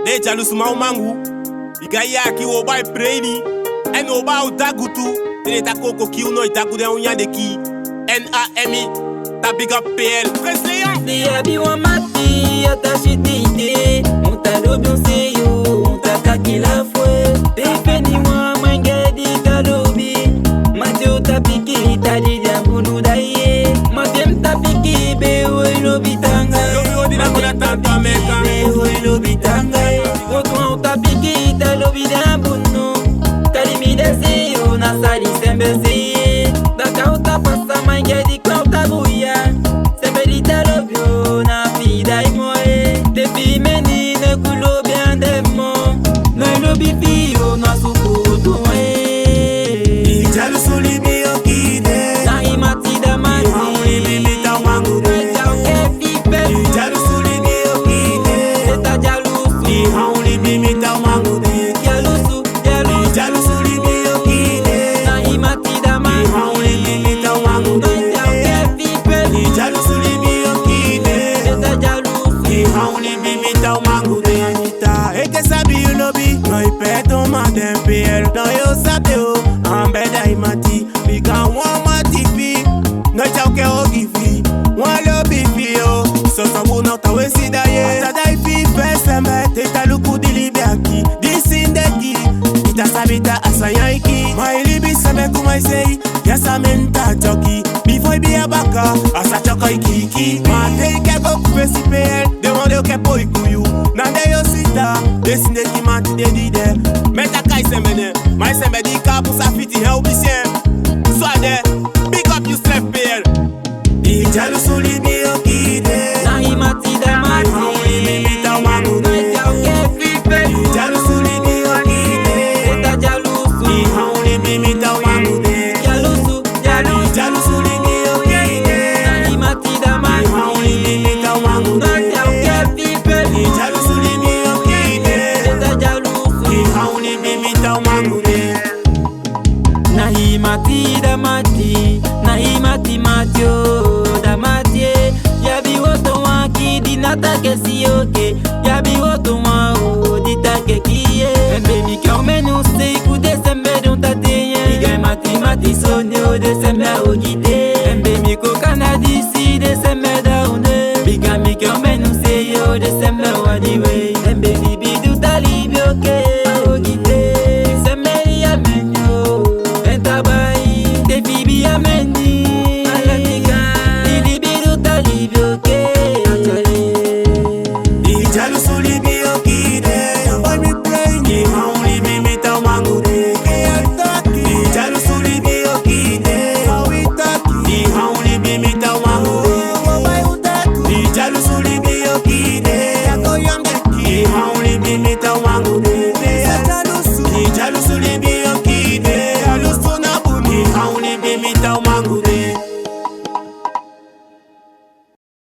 de jalus mau mangu. Igaya ki wo bai preini. En wo ba utagutu. Tene ta koko ki uno itaku de unya de ki. N-A-M-I. Ta big up PL. Prince Leon. Si abi wa mati atashitite. Mutalobi unseyo. Mutakaki la fwe. Tefeni wa mangedi talobi. Mati utapiki tadi jambunu daye. Matem tapiki bewe lobi tanga. Lobi na kuna tanta meka. Bewe lobi tanga. Otwa utapiki talobi jambunu. Kalimi deseyo na sali sembese. Daka utapasa mangedi kwa utabuya. Sembedi talobyo na fida imoe. Tefi menine kulobi andemo. Na lobi fiyo na sukutu e. Jalusu libi okide. Na imati da mati. Hauni bibi ta wangu de. Eja ukefi pe. Jalusu libi okide. Eta jalusu. Hauni bibi ta wangu de. Jalusu, jalusu. Jalusu libi okide. Na imati da mati. Hauni bibi ta wangu de. Eja ukefi pe. Jalusu libi okide. Eta jalusu. Hauni bibi ta wangu de. Anita, eke sabi you lobi. No ipeto madem PL. No yo sabe o. Ambeda imati. Bika wama tipi. No chauke ogifi. Wan lobi fi o. So sabu no ta wesi da ye. Tada ifi fesembe. Teta luku dilibiaki. Disindeki. Ita sabita asanya iki. My libi sebe kumai sei. Yasa menta choki. Before be a baka. Asa choko ikiki. Ma take go kupesi PL. Demande o kepo ikuyu. Nande yo sita. Desindeki mati de dide. Meta kai semene. My sembe di kapu sa fiti help me sien. Swade. Big up you slap PL. Di jalusu libi okide. Na imati da mati. Hauni bibi ta wangu de. Eja ukefi pe. Jalusu libi okide. Eta jalusu. Hauni bibi ta wangu de. Jalusu, jalusu. Jalusu libi okide. Na imati da mati. Hauni bibi ta wangu de. Eja ukefi pe. Jalusu libi okide. Eta jalusu. Hauni bibi ta wangu de. Na imati da mati. Na imati matio da mati. Yabi woto wanki dinata kesi oke. Yabi woto wanko ditake kiye. Baby girl menu se ikude sembe don tateye. Iga mati mati sonyo de sembe ogide. Baby ko kanadi si de sembe daune. Biga mi girl menu se yo de sembe wadiwe. Baby bidu talibi oke ogide. Sembe ya menyo. Entabai te fibi ya meni. Alatika ilibidu talibi oke. Di jalusu libi okide.